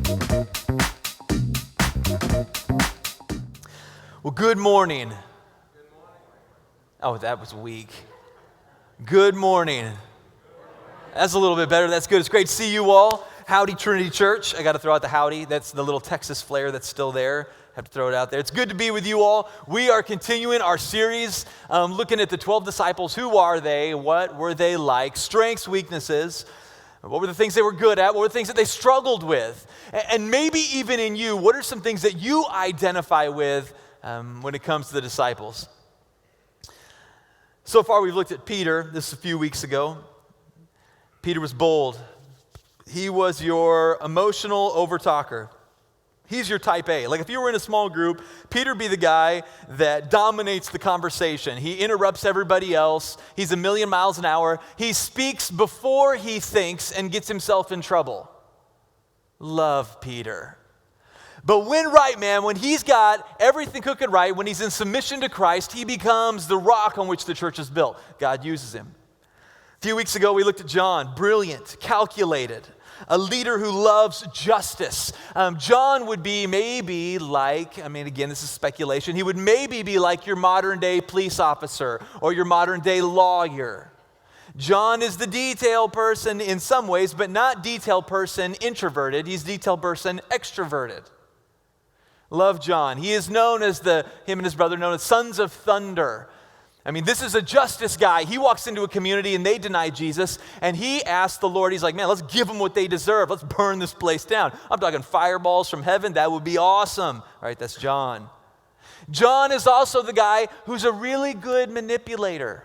Well, good morning. Oh, that was weak. Good morning. That's a little bit better. That's good. It's great to see you all. Howdy, Trinity Church. I got to throw out the howdy. That's the little Texas flair that's still there. Have to throw it out there. It's good to be with you all. We are continuing our series looking at the 12 disciples. Who are they? What were they like? Strengths, weaknesses. What were the things they were good at? What were the things that they struggled with? And maybe even in you, what are some things that you identify with when it comes to the disciples? So far, we've looked at Peter. This is a few weeks ago. Peter was bold. He was your emotional overtalker. He's your type A. Like if you were in a small group, Peter would be the guy that dominates the conversation. He interrupts everybody else. He's a million miles an hour. He speaks before he thinks and gets himself in trouble. Love Peter. But when right, man, when he's got everything cooking right, when he's in submission to Christ, he becomes the rock on which the church is built. God uses him. A few weeks ago, we looked at John, brilliant, calculated, a leader who loves justice. John would be maybe like, again, this is speculation, he would maybe be like your modern day police officer or your modern day lawyer. John is the detail person in some ways, but not detail person introverted. He's detail person extroverted. Love John. He is known as him and his brother known as sons of thunder. This is a justice guy. He walks into a community and they deny Jesus, and he asks the Lord, he's like, man, let's give them what they deserve. Let's burn this place down. I'm talking fireballs from heaven. That would be awesome. All right, that's John. John is also the guy who's a really good manipulator.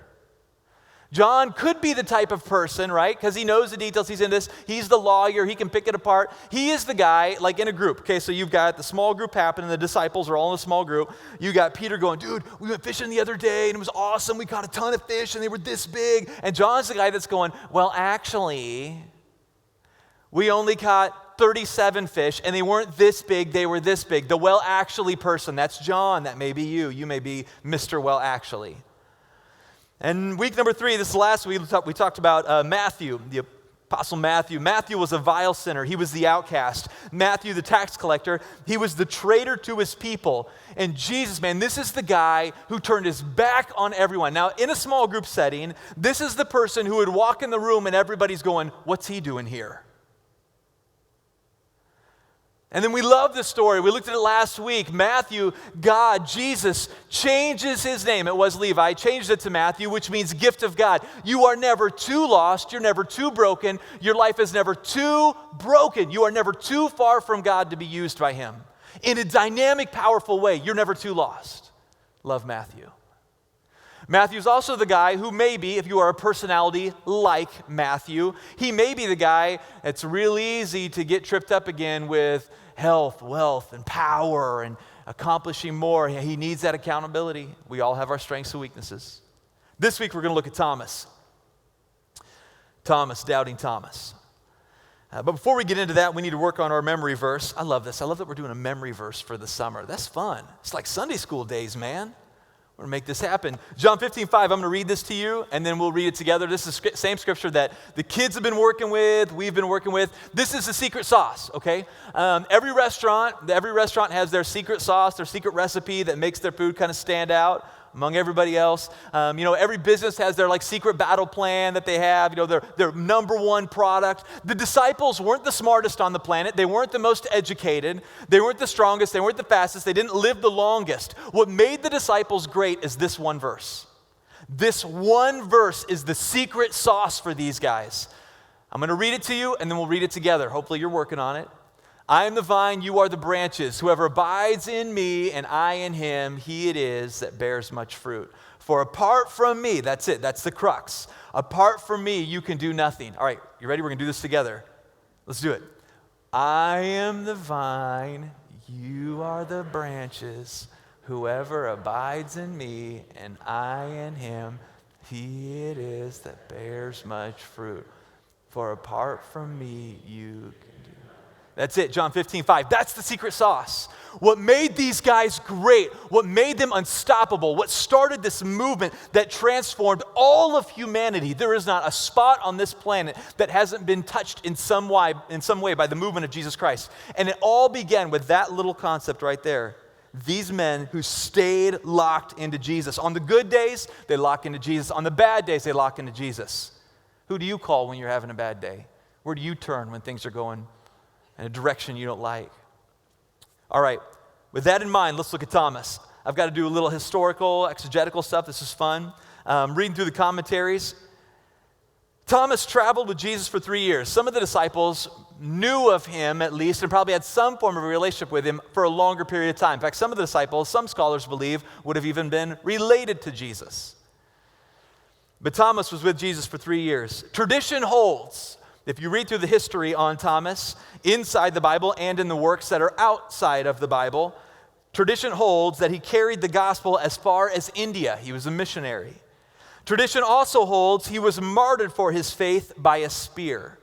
John could be the type of person, right? Because he knows the details. He's in this. He's the lawyer. He can pick it apart. He is the guy, like in a group. Okay, so you've got the small group happening. The disciples are all in a small group. You got Peter going, dude, we went fishing the other day, and it was awesome. We caught a ton of fish, and they were this big. And John's the guy that's going, well, actually, we only caught 37 fish, and they weren't this big. They were this big. The well, actually person, that's John. That may be you. You may be Mr. Well, actually. And week number 3, this is last week, we talked about Matthew, the Apostle Matthew. Matthew was a vile sinner. He was the outcast. Matthew, the tax collector, he was the traitor to his people. And Jesus, man, this is the guy who turned his back on everyone. Now, in a small group setting, this is the person who would walk in the room and everybody's going, what's he doing here? And then we love this story. We looked at it last week. Matthew, God, Jesus, changes his name. It was Levi. Changed it to Matthew, which means gift of God. You are never too lost. You're never too broken. Your life is never too broken. You are never too far from God to be used by him. In a dynamic, powerful way, you're never too lost. Love Matthew. Matthew's also the guy who maybe, if you are a personality like Matthew, he may be the guy that's real easy to get tripped up again with health, wealth, and power, and accomplishing more. He needs that accountability. We all have our strengths and weaknesses. This week we're going to look at Thomas. Doubting Thomas. But before we get into that, we need to work on our memory verse. I love this. I love that we're doing a memory verse for the summer. That's fun. It's like Sunday school days, man. We're going to make this happen. John 15:5, I'm going to read this to you, and then we'll read it together. This is the same scripture that the kids have been working with, we've been working with. This is the secret sauce, okay? Every restaurant has their secret sauce, their secret recipe that makes their food kind of stand out among everybody else. Every business has their secret battle plan that they have, their number one product. The disciples weren't the smartest on the planet. They weren't the most educated. They weren't the strongest. They weren't the fastest. They didn't live the longest. What made the disciples great is this one verse. This one verse is the secret sauce for these guys. I'm going to read it to you, and then we'll read it together. Hopefully you're working on it. I am the vine, you are the branches. Whoever abides in me and I in him, he it is that bears much fruit. For apart from me, that's it, that's the crux. Apart from me, you can do nothing. All right, you ready? We're going to do this together. Let's do it. I am the vine, you are the branches. Whoever abides in me and I in him, he it is that bears much fruit. For apart from me, you can do. That's it, John 15:5. That's the secret sauce. What made these guys great, what made them unstoppable, what started this movement that transformed all of humanity, there is not a spot on this planet that hasn't been touched in some way by the movement of Jesus Christ. And it all began with that little concept right there. These men who stayed locked into Jesus. On the good days, they lock into Jesus. On the bad days, they lock into Jesus. Who do you call when you're having a bad day? Where do you turn when things are going in a direction you don't like? All right, with that in mind, let's look at Thomas. I've got to do a little historical, exegetical stuff. This is fun. Reading through the commentaries. Thomas traveled with Jesus for 3 years. Some of the disciples knew of him at least and probably had some form of a relationship with him for a longer period of time. In fact, some of the disciples, some scholars believe, would have even been related to Jesus. But Thomas was with Jesus for 3 years. Tradition holds, if you read through the history on Thomas, inside the Bible and in the works that are outside of the Bible, tradition holds that he carried the gospel as far as India. He was a missionary. Tradition also holds he was martyred for his faith by a spear.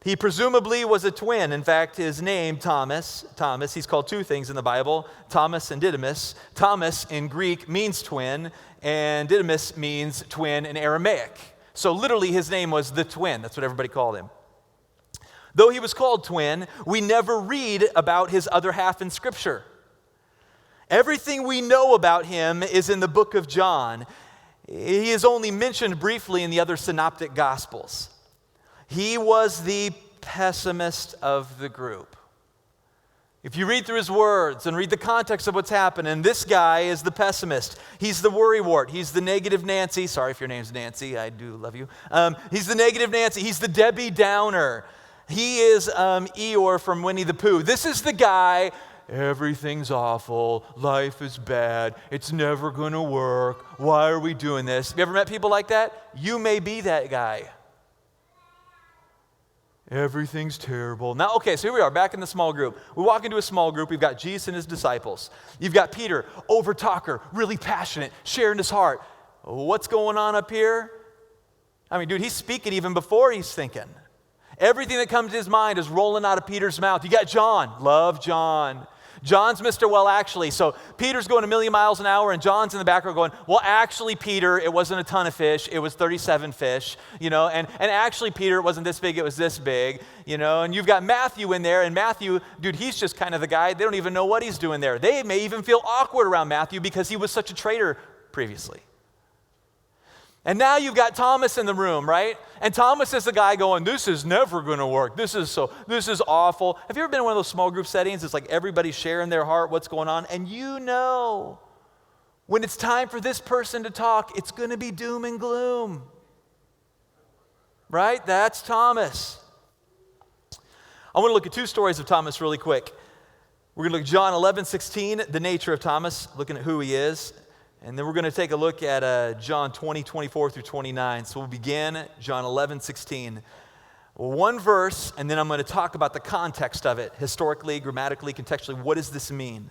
He presumably was a twin. In fact, his name, Thomas, he's called two things in the Bible, Thomas and Didymus. Thomas in Greek means twin, and Didymus means twin in Aramaic. So literally his name was the twin. That's what everybody called him. Though he was called twin, we never read about his other half in Scripture. Everything we know about him is in the book of John. He is only mentioned briefly in the other synoptic gospels. He was the pessimist of the group. If you read through his words and read the context of what's happening, this guy is the pessimist. He's the worrywart. He's the negative Nancy. Sorry if your name's Nancy. I do love you. He's the negative Nancy. He's the Debbie Downer. He is Eeyore from Winnie the Pooh. This is the guy, everything's awful. Life is bad. It's never going to work. Why are we doing this? Have you ever met people like that? You may be that guy. Everything's terrible. Now, okay, so here we are, back in the small group. We walk into a small group. We've got Jesus and his disciples. You've got Peter, over-talker, really passionate, sharing his heart. What's going on up here? I mean, dude, he's speaking even before he's thinking. Everything that comes to his mind is rolling out of Peter's mouth. You got John. Love John. John's Mr. Well, actually. So Peter's going a million miles an hour, and John's in the background going, well, actually, Peter, it wasn't a ton of fish. It was 37 fish, and actually, Peter, it wasn't this big. It was this big, and you've got Matthew in there, and Matthew, dude, he's just kind of the guy. They don't even know what he's doing there. They may even feel awkward around Matthew because he was such a traitor previously. And now you've got Thomas in the room, right? And Thomas is the guy going, this is never going to work. This is awful. Have you ever been in one of those small group settings? It's like everybody's sharing their heart, what's going on. And when it's time for this person to talk, it's going to be doom and gloom. Right? That's Thomas. I want to look at two stories of Thomas really quick. We're going to look at John 11:16, the nature of Thomas, looking at who he is. And then we're going to take a look at John 20:24 through 29. So we'll begin John 11:16. One verse, and then I'm going to talk about the context of it, historically, grammatically, contextually. What does this mean?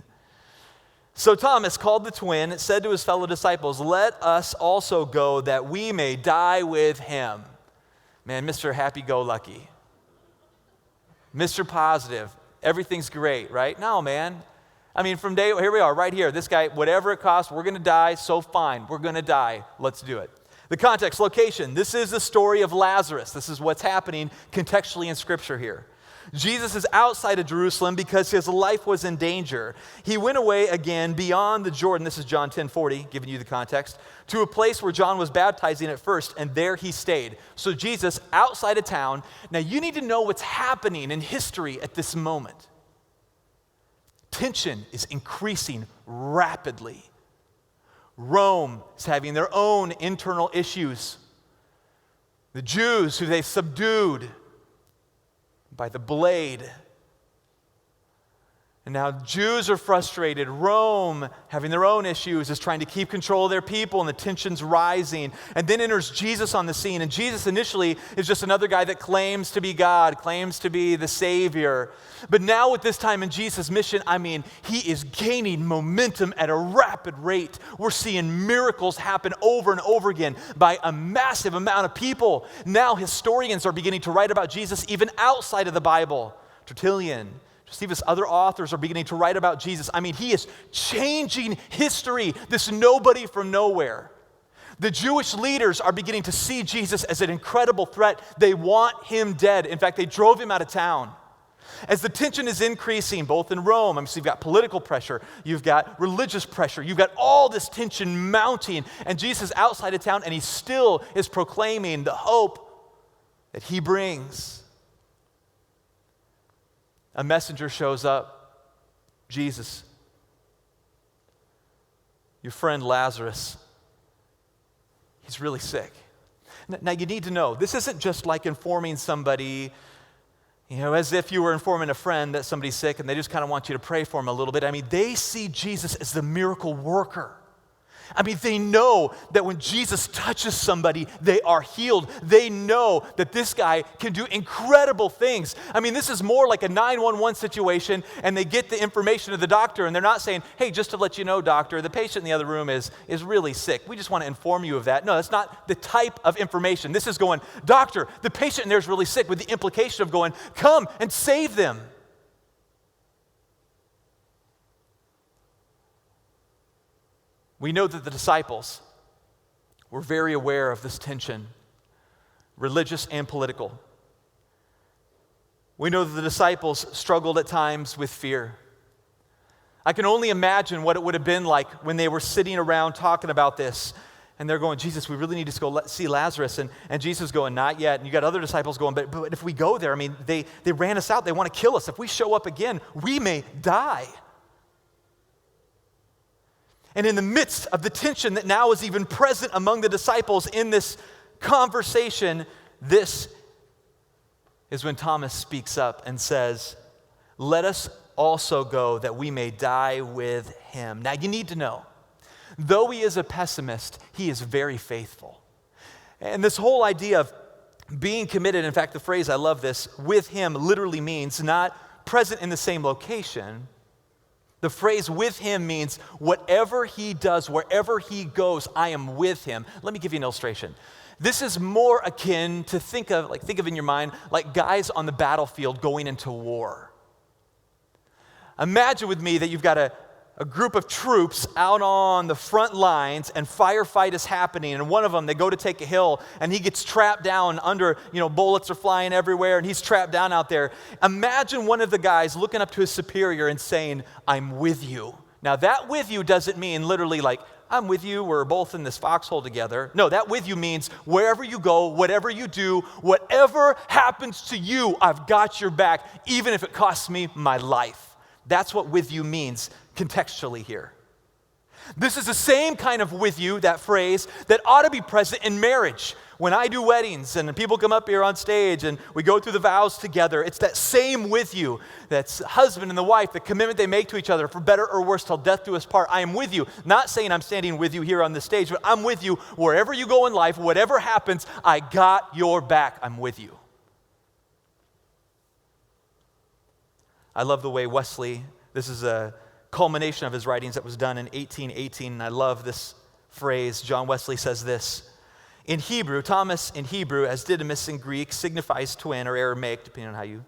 So Thomas, called the twin, said to his fellow disciples, let us also go that we may die with him. Man, Mr. Happy-Go-Lucky. Mr. Positive. Everything's great, right? No, man. I mean, here we are, right here. This guy, whatever it costs, we're going to die, so fine. We're going to die. Let's do it. The context, location. This is the story of Lazarus. This is what's happening contextually in Scripture here. Jesus is outside of Jerusalem because his life was in danger. He went away again beyond the Jordan. This is John 10:40, giving you the context, to a place where John was baptizing at first, and there he stayed. So Jesus, outside of town. Now, you need to know what's happening in history at this moment. Tension is increasing rapidly. Rome is having their own internal issues. The Jews, who they've subdued by the blade. And now Jews are frustrated. Rome, having their own issues, is trying to keep control of their people, and the tension's rising. And then enters Jesus on the scene. And Jesus initially is just another guy that claims to be God, claims to be the Savior. But now at this time in Jesus' mission, he is gaining momentum at a rapid rate. We're seeing miracles happen over and over again by a massive amount of people. Now historians are beginning to write about Jesus even outside of the Bible. Tertullian, Josephus, other authors are beginning to write about Jesus. I mean, he is changing history, this nobody from nowhere. The Jewish leaders are beginning to see Jesus as an incredible threat. They want him dead. In fact, they drove him out of town. As the tension is increasing, both in Rome, so you've got political pressure, you've got religious pressure, you've got all this tension mounting, and Jesus is outside of town, and he still is proclaiming the hope that he brings. A messenger shows up. Jesus, your friend Lazarus, he's really sick. Now you need to know, this isn't just like informing somebody, as if you were informing a friend that somebody's sick and they just kind of want you to pray for him a little bit. I mean, they see Jesus as the miracle worker. I mean, they know that when Jesus touches somebody, they are healed. They know that this guy can do incredible things. I mean, this is more like a 911 situation, and they get the information to the doctor, and they're not saying, hey, just to let you know, doctor, the patient in the other room is really sick. We just want to inform you of that. No, that's not the type of information. This is going, doctor, the patient in there is really sick, with the implication of going, come and save them. We know that the disciples were very aware of this tension, religious and political. We know that the disciples struggled at times with fear. I can only imagine what it would have been like when they were sitting around talking about this, and they're going, Jesus, we really need to go see Lazarus. And Jesus is going, not yet. And you got other disciples going, but if we go there, I mean, they ran us out. They want to kill us. If we show up again, we may die. And in the midst of the tension that now is even present among the disciples in this conversation, this is when Thomas speaks up and says, let us also go that we may die with him. Now you need to know, though he is a pessimist, he is very faithful. And this whole idea of being committed, in fact, the phrase, I love this, with him literally means not present in the same location. The phrase with him means whatever he does, wherever he goes, I am with him. Let me give you an illustration. This is more akin to think of in your mind, like guys on the battlefield going into war. Imagine with me that you've got a group of troops out on the front lines, and firefight is happening, and one of them, they go to take a hill, and he gets trapped down under, bullets are flying everywhere, and he's trapped down out there. Imagine one of the guys looking up to his superior and saying, I'm with you. Now that with you doesn't mean literally like, I'm with you, we're both in this foxhole together. No, that with you means wherever you go, whatever you do, whatever happens to you, I've got your back, even if it costs me my life. That's what with you means contextually here. This is the same kind of with you, that phrase, that ought to be present in marriage. When I do weddings and people come up here on stage and we go through the vows together, it's that same with you. That's husband and the wife, the commitment they make to each other for better or worse till death do us part. I am with you. Not saying I'm standing with you here on the stage, but I'm with you wherever you go in life, whatever happens, I got your back. I'm with you. I love the way Wesley, this is a culmination of his writings that was done in 1818, and I love this phrase. John Wesley says this, in Hebrew, Thomas in Hebrew, as Didymus in Greek, signifies twin or Aramaic, depending on how you,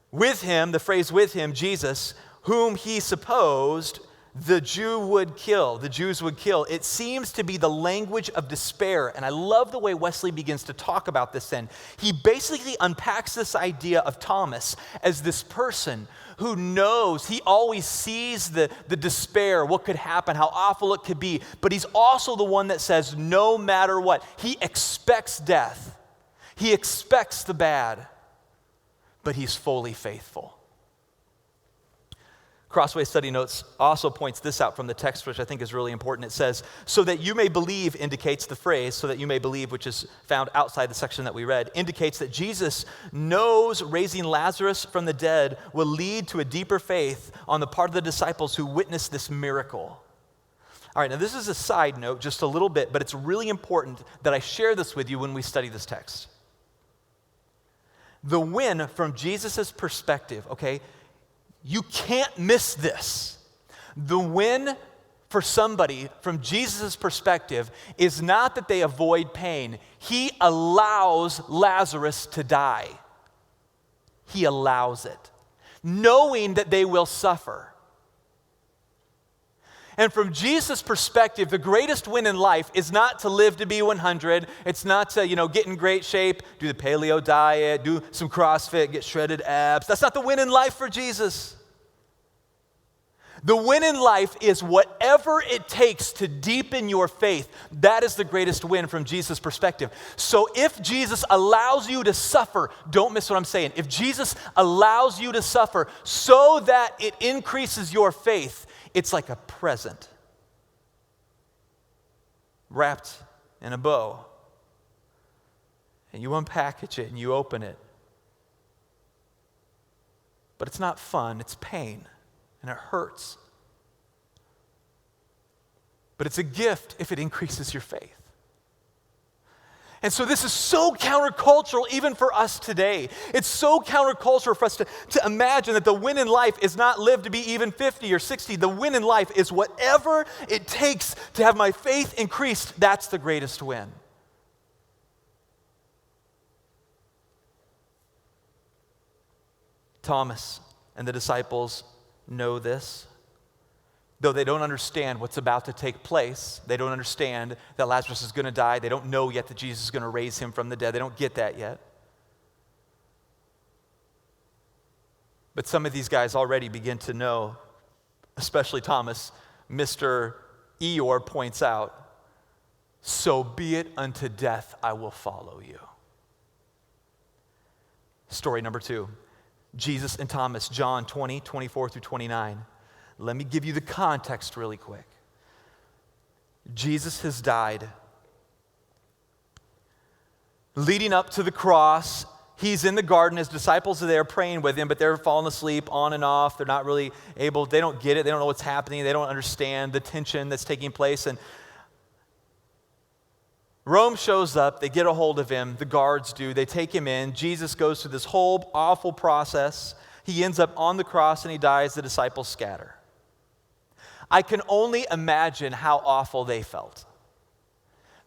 with him, the phrase with him, Jesus, whom he supposed the Jews would kill. It seems to be the language of despair, and I love the way Wesley begins to talk about this then. He basically unpacks this idea of Thomas as this person who knows, he always sees the despair, what could happen, how awful it could be, but he's also the one that says no matter what, he expects death, he expects the bad, but he's fully faithful. Crossway Study Notes also points this out from the text, which I think is really important. It says, so that you may believe indicates the phrase, so that you may believe, which is found outside the section that we read, indicates that Jesus knows raising Lazarus from the dead will lead to a deeper faith on the part of the disciples who witnessed this miracle. All right, now this is a side note, just a little bit, but it's really important that I share this with you when we study this text. The win from Jesus' perspective, okay, you can't miss this. The win for somebody from Jesus' perspective is not that they avoid pain. He allows Lazarus to die. He allows it. knowing that they will suffer. And from Jesus' perspective, the greatest win in life is not to live to be 100. It's not to, get in great shape, do the paleo diet, do some CrossFit, get shredded abs. That's not the win in life for Jesus. The win in life is whatever it takes to deepen your faith. That is the greatest win from Jesus' perspective. So if Jesus allows you to suffer, don't miss what I'm saying. If Jesus allows you to suffer so that it increases your faith, it's like a present wrapped in a bow. And you unpackage it and you open it. But it's not fun, it's pain. And it hurts. But it's a gift if it increases your faith. And so this is so countercultural even for us today. It's so countercultural for us to imagine that the win in life is not live to be even 50 or 60. The win in life is whatever it takes to have my faith increased. That's the greatest win. Thomas and the disciples know this. Though they don't understand what's about to take place, they don't understand that Lazarus is going to die. They don't know yet that Jesus is going to raise him from the dead. They don't get that yet. But some of these guys already begin to know, especially Thomas. Mr. Eeyore points out, "So be it unto death, I will follow you." Story number 2. Jesus and Thomas, John 20, 24 through 29. Let me give you the context really quick. Jesus has died. Leading up to the cross, he's in the garden. His disciples are there praying with him, but they're falling asleep on and off. They're not really able, they don't get it. They don't know what's happening. They don't understand the tension that's taking place. And Rome shows up, they get a hold of him, the guards do, they take him in. Jesus goes through this whole awful process. He ends up on the cross and he dies, the disciples scatter. I can only imagine how awful they felt.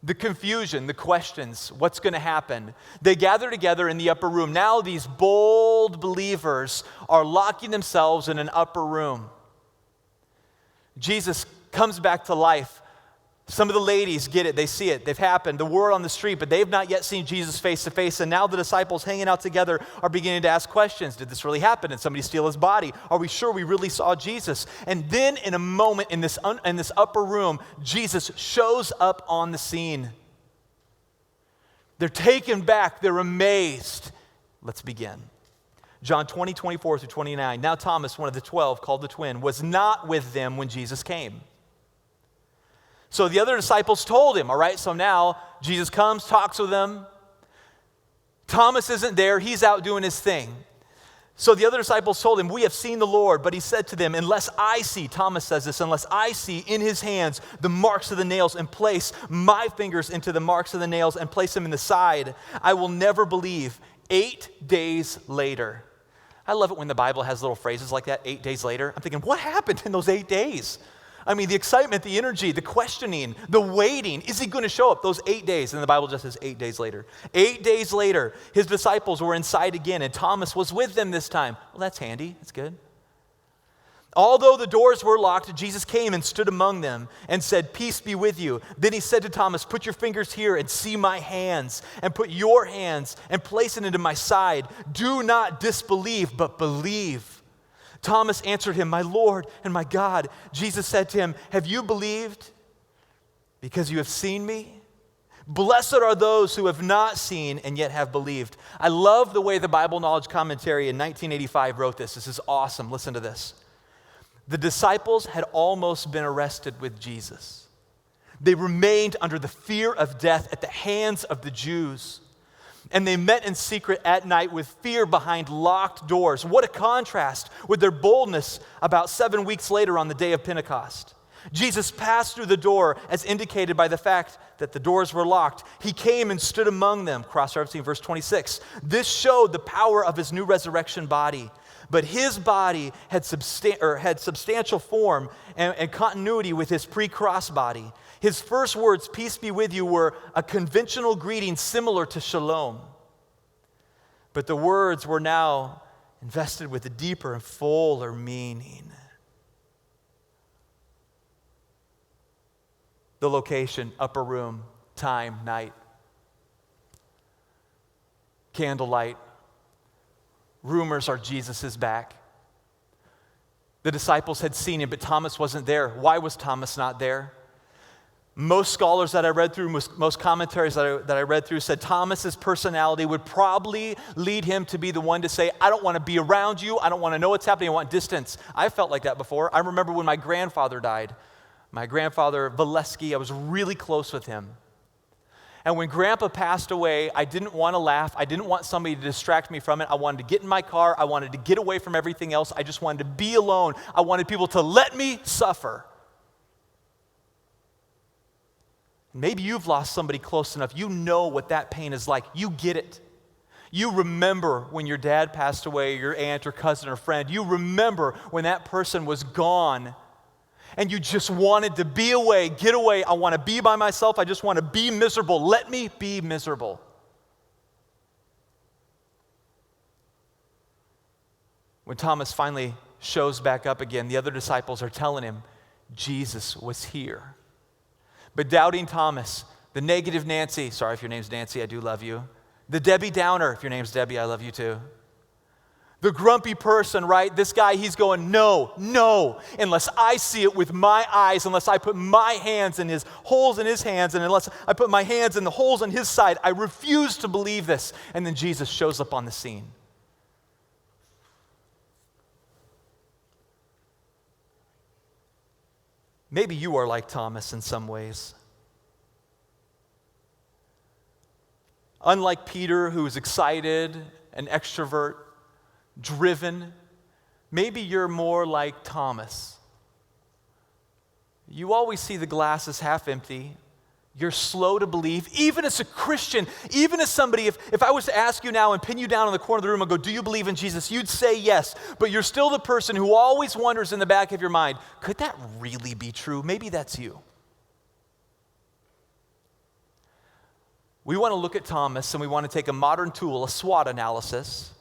The confusion, the questions, what's going to happen. They gather together in the upper room. Now these bold believers are locking themselves in an upper room. Jesus comes back to life. Some of the ladies get it, they see it, they've happened, the word on the street, but they've not yet seen Jesus face to face, and now the disciples hanging out together are beginning to ask questions. Did this really happen? Did somebody steal his body? Are we sure we really saw Jesus? And then in a moment in this upper room, Jesus shows up on the scene. They're taken back, they're amazed. Let's begin. John 20, 24 through 29. Now Thomas, one of the 12, called the twin, was not with them when Jesus came. So the other disciples told him, all right, so now Jesus comes, talks with them. Thomas isn't there, he's out doing his thing. So the other disciples told him, we have seen the Lord, but he said to them, unless I see, Thomas says this, unless I see in his hands the marks of the nails and place my fingers into the marks of the nails and place them in the side, I will never believe. 8 days later. I love it when the Bible has little phrases like that, 8 days later. I'm thinking, what happened in those 8 days? I mean, the excitement, the energy, the questioning, the waiting. Is he going to show up? Those 8 days. And the Bible just says 8 days later. 8 days later, his disciples were inside again, and Thomas was with them this time. Well, that's handy. That's good. Although the doors were locked, Jesus came and stood among them and said, peace be with you. Then he said to Thomas, put your fingers here and see my hands, and put your hands and place it into my side. Do not disbelieve, but believe. Thomas answered him, my Lord and my God. Jesus said to him, have you believed because you have seen me? Blessed are those who have not seen and yet have believed. I love the way the Bible Knowledge Commentary in 1985 wrote this. This is awesome. Listen to this. The disciples had almost been arrested with Jesus. They remained under the fear of death at the hands of the Jews. And they met in secret at night with fear behind locked doors. What a contrast with their boldness about 7 weeks later on the day of Pentecost. Jesus passed through the door as indicated by the fact that the doors were locked. He came and stood among them, cross-referencing verse 26. This showed the power of his new resurrection body. But his body had substantial form and continuity with his pre-cross body. His first words, peace be with you, were a conventional greeting similar to shalom. But the words were now invested with a deeper and fuller meaning. The location, upper room, time, night, candlelight. Rumors are Jesus is back. The disciples had seen him, but Thomas wasn't there. Why was Thomas not there? Most scholars that I read through, most commentaries that I read through said Thomas's personality would probably lead him to be the one to say, I don't want to be around you. I don't want to know what's happening. I want distance. I felt like that before. I remember when my grandfather died. My grandfather, Valesky, I was really close with him. And when Grandpa passed away, I didn't want to laugh. I didn't want somebody to distract me from it. I wanted to get in my car. I wanted to get away from everything else. I just wanted to be alone. I wanted people to let me suffer. Maybe you've lost somebody close enough. You know what that pain is like. You get it. You remember when your dad passed away, your aunt or cousin or friend. You remember when that person was gone and you just wanted to be away, get away. I want to be by myself. I just want to be miserable. Let me be miserable. When Thomas finally shows back up again, the other disciples are telling him Jesus was here. But doubting Thomas, the negative Nancy, sorry if your name's Nancy, I do love you. The Debbie Downer, if your name's Debbie, I love you too. The grumpy person, right? This guy, he's going, no, unless I see it with my eyes, unless I put my hands in his holes in his hands, and unless I put my hands in the holes on his side, I refuse to believe this. And then Jesus shows up on the scene. Maybe you are like Thomas in some ways. Unlike Peter, who is excited, an extrovert, driven, maybe you're more like Thomas. You always see the glass as half empty. You're slow to believe, even as a Christian, even as somebody, if I was to ask you now and pin you down in the corner of the room and go, do you believe in Jesus? You'd say yes, but you're still the person who always wonders in the back of your mind, could that really be true? Maybe that's you. We want to look at Thomas and we want to take a modern tool, a SWOT analysis,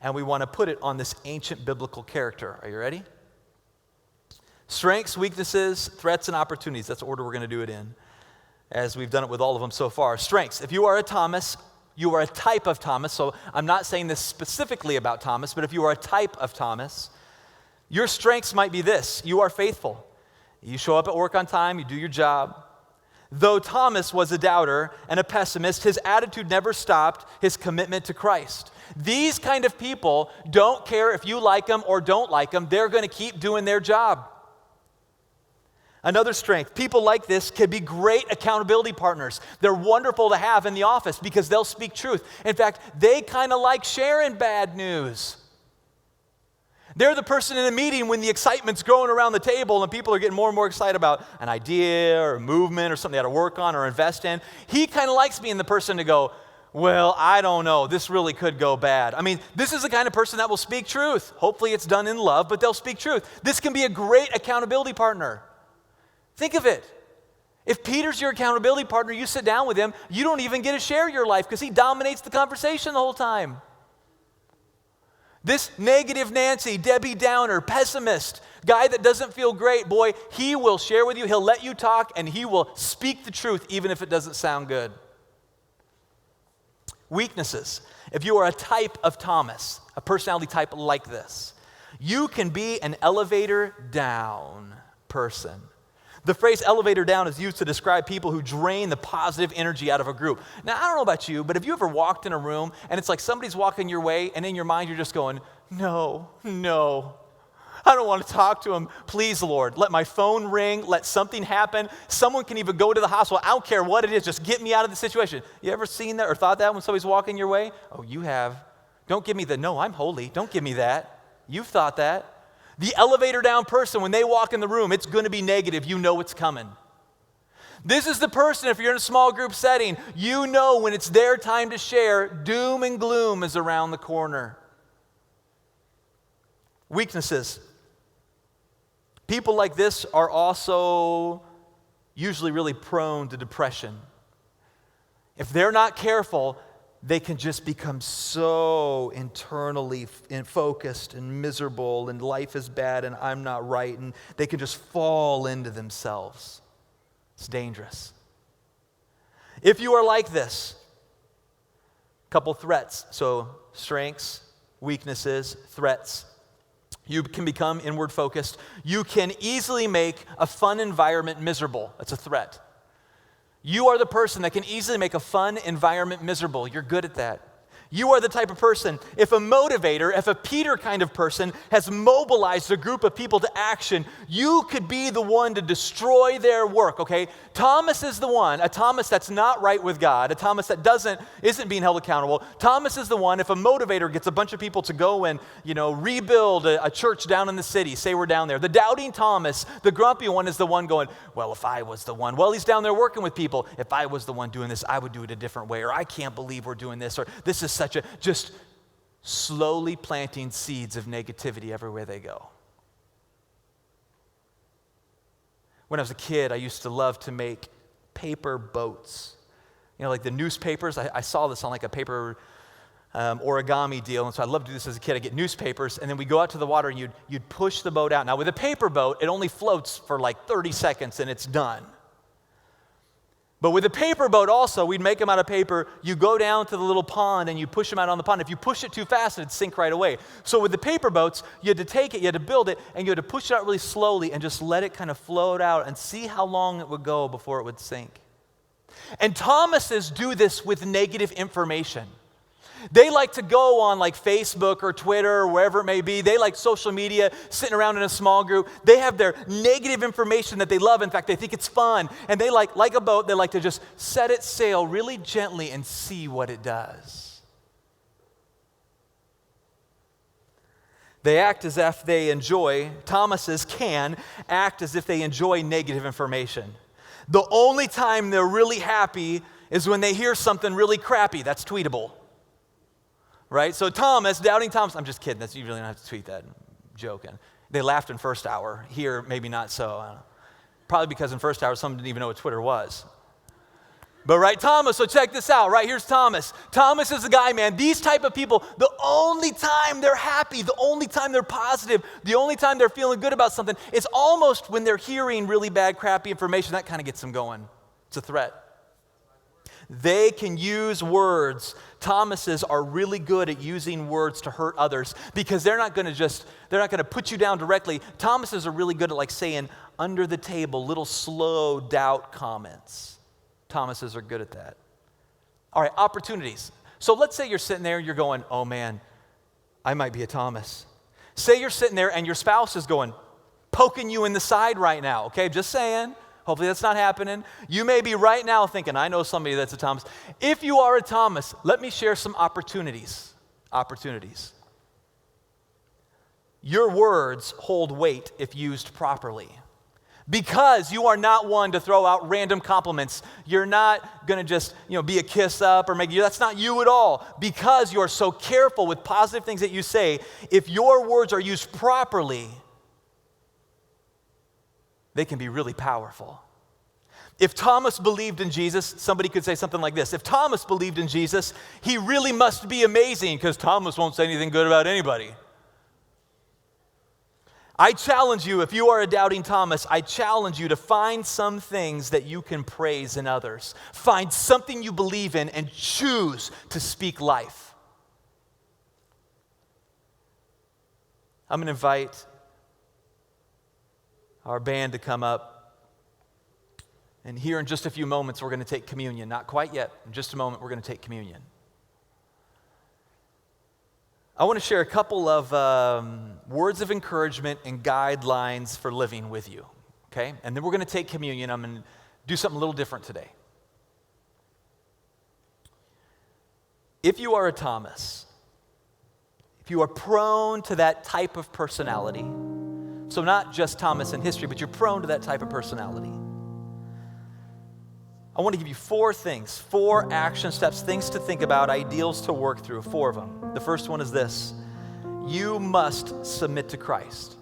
and we want to put it on this ancient biblical character. Are you ready? Strengths, weaknesses, threats, and opportunities. That's the order we're going to do it in, as we've done it with all of them so far. Strengths. If you are a Thomas, you are a type of Thomas. So I'm not saying this specifically about Thomas, but if you are a type of Thomas, your strengths might be this. You are faithful. You show up at work on time. You do your job. Though Thomas was a doubter and a pessimist, his attitude never stopped his commitment to Christ. These kind of people don't care if you like them or don't like them. They're going to keep doing their job. Another strength, people like this can be great accountability partners. They're wonderful to have in the office because they'll speak truth. In fact, they kind of like sharing bad news. They're the person in a meeting when the excitement's growing around the table and people are getting more and more excited about an idea or a movement or something they got to work on or invest in. He kind of likes being the person to go, well, I don't know, this really could go bad. I mean, this is the kind of person that will speak truth. Hopefully it's done in love, but they'll speak truth. This can be a great accountability partner. Think of it. If Peter's your accountability partner, you sit down with him, you don't even get to share your life because he dominates the conversation the whole time. This negative Nancy, Debbie Downer, pessimist, guy that doesn't feel great, boy, he will share with you, he'll let you talk, and he will speak the truth even if it doesn't sound good. Weaknesses. If you are a type of Thomas, a personality type like this, you can be an elevator down person. The phrase elevator down is used to describe people who drain the positive energy out of a group. Now, I don't know about you, but have you ever walked in a room and it's like somebody's walking your way and in your mind you're just going, no, I don't want to talk to him. Please, Lord, let my phone ring, let something happen. Someone can even go to the hospital. I don't care what it is, just get me out of the situation. You ever seen that or thought that when somebody's walking your way? Oh, you have. Don't give me the, no, I'm holy. Don't give me that. You've thought that. The elevator down person, when they walk in the room, it's going to be negative. You know it's coming. This is the person, if you're in a small group setting, you know when it's their time to share, doom and gloom is around the corner. Weaknesses. People like this are also usually really prone to depression. If they're not careful, they can just become so internally focused and miserable, and life is bad and I'm not right, and they can just fall into themselves. It's dangerous. If you are like this, couple threats. So strengths, weaknesses, threats. You can become inward focused. You can easily make a fun environment miserable. That's a threat. You are the person that can easily make a fun environment miserable. You're good at that. You are the type of person, if a motivator, if a Peter kind of person has mobilized a group of people to action, you could be the one to destroy their work, okay? Thomas is the one, a Thomas that's not right with God, a Thomas that isn't being held accountable. Thomas is the one, if a motivator gets a bunch of people to go and, rebuild a church down in the city, say we're down there. The doubting Thomas, the grumpy one, is the one going, well, if I was the one, well, he's down there working with people. If I was the one doing this, I would do it a different way, or I can't believe we're doing this, or this is just slowly planting seeds of negativity everywhere they go. When I was a kid, I used to love to make paper boats. Like the newspapers. I saw this on like a paper origami deal, and so I loved to do this as a kid. I'd get newspapers, and then we'd go out to the water, and you'd push the boat out. Now, with a paper boat, it only floats for like 30 seconds, and it's done. But with a paper boat also, we'd make them out of paper. You go down to the little pond and you push them out on the pond. If you push it too fast, it'd sink right away. So with the paper boats, you had to take it, you had to build it, and you had to push it out really slowly and just let it kind of float out and see how long it would go before it would sink. And Thomases do this with negative information. They like to go on like Facebook or Twitter or wherever it may be. They like social media, sitting around in a small group. They have their negative information that they love. In fact, they think it's fun. And they like a boat, they like to just set it sail really gently and see what it does. They act as if they enjoy, Thomases can act as if they enjoy negative information. The only time they're really happy is when they hear something really crappy. That's tweetable. Right? So Thomas, doubting Thomas, I'm just kidding. You really don't have to tweet that. I'm joking. They laughed in first hour. Here, maybe not so. I don't know. Probably because in first hour, some didn't even know what Twitter was. But right, Thomas, so check this out. Right, here's Thomas. Thomas is the guy, man. These type of people, the only time they're happy, the only time they're positive, the only time they're feeling good about something is almost when they're hearing really bad, crappy information. That kind of gets them going. It's a threat. They can use words. Thomases are really good at using words to hurt others because they're not going to put you down directly. Thomases are really good at like saying under the table, little slow doubt comments. Thomases are good at that. All right, opportunities. So let's say you're sitting there and you're going, oh man, I might be a Thomas. Say you're sitting there and your spouse is poking you in the side right now, okay? Just saying. Hopefully that's not happening. You may be right now thinking, I know somebody that's a Thomas. If you are a Thomas, let me share some opportunities. Opportunities. Your words hold weight if used properly. Because you are not one to throw out random compliments. You're not going to just, be a kiss up or that's not you at all. Because you are so careful with positive things that you say, if your words are used properly, they can be really powerful. If Thomas believed in Jesus, somebody could say something like this. If Thomas believed in Jesus, he really must be amazing because Thomas won't say anything good about anybody. I challenge you, if you are a doubting Thomas, I challenge you to find some things that you can praise in others. Find something you believe in and choose to speak life. I'm going to invite our band to come up. And here in just a few moments, we're going to take communion. Not quite yet. In just a moment, we're going to take communion. I want to share a couple of words of encouragement and guidelines for living with you, okay? And then we're going to take communion. I'm going to do something a little different today. If you are a Thomas, if you are prone to that type of personality, so not just Thomas in history, but you're prone to that type of personality, I want to give you 4 things, 4 action steps, things to think about, ideals to work through, 4 of them. The first one is this: you must submit to Christ.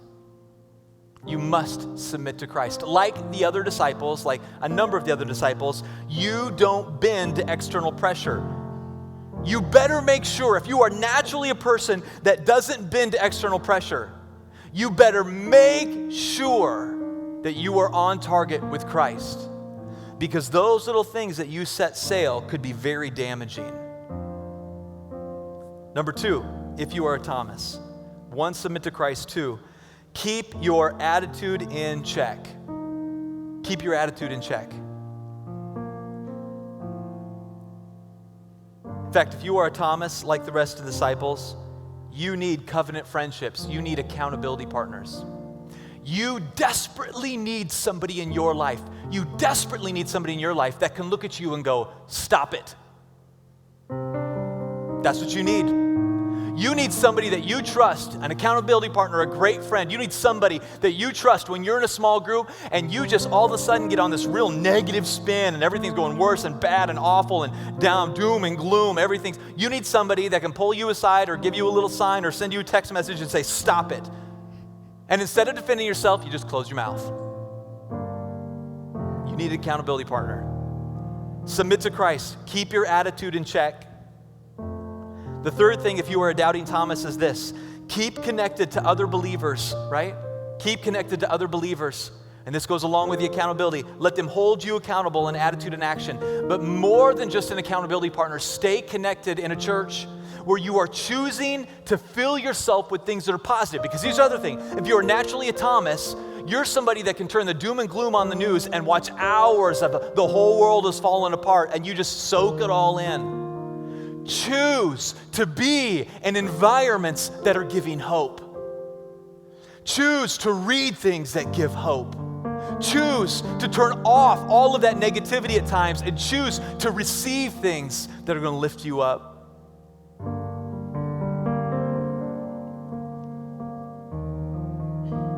You must submit to Christ. Like the other disciples, like a number of the other disciples, you don't bend to external pressure. You better make sure, if you are naturally a person that doesn't bend to external pressure, you better make sure that you are on target with Christ. Because those little things that you set sail could be very damaging. Number 2, if you are a Thomas. 1, submit to Christ. 2, keep your attitude in check. Keep your attitude in check. In fact, if you are a Thomas, like the rest of the disciples, you need covenant friendships. You need accountability partners. You desperately need somebody in your life. You desperately need somebody in your life that can look at you and go, stop it. That's what you need. You need somebody that you trust, an accountability partner, a great friend. You need somebody that you trust when you're in a small group and you just all of a sudden get on this real negative spin and everything's going worse and bad and awful and down, doom and gloom, everything. You need somebody that can pull you aside or give you a little sign or send you a text message and say, stop it. And instead of defending yourself, you just close your mouth. You need an accountability partner. Submit to Christ. Keep your attitude in check. The third thing, if you are a doubting Thomas, is this. Keep connected to other believers, right? Keep connected to other believers. And this goes along with the accountability. Let them hold you accountable in attitude and action. But more than just an accountability partner, stay connected in a church where you are choosing to fill yourself with things that are positive. Because here's the other thing. If you're naturally a Thomas, you're somebody that can turn the doom and gloom on the news and watch hours of the whole world is falling apart and you just soak it all in. Choose to be in environments that are giving hope. Choose to read things that give hope. Choose to turn off all of that negativity at times and choose to receive things that are going to lift you up.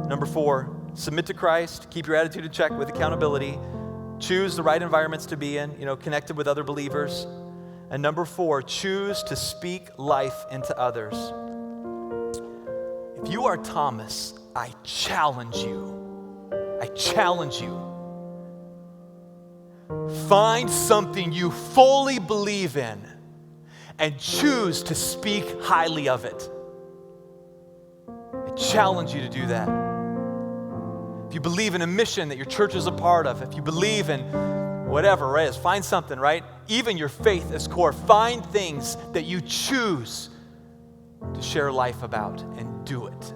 Number 4, submit to Christ. Keep your attitude in check with accountability. Choose the right environments to be in, connected with other believers. And number 4, choose to speak life into others. If you are Thomas, I challenge you. Find something you fully believe in and choose to speak highly of it. I challenge you to do that. If you believe in a mission that your church is a part of, if you believe in whatever, right? Find something, right? Even your faith is core. Find things that you choose to share life about and do it.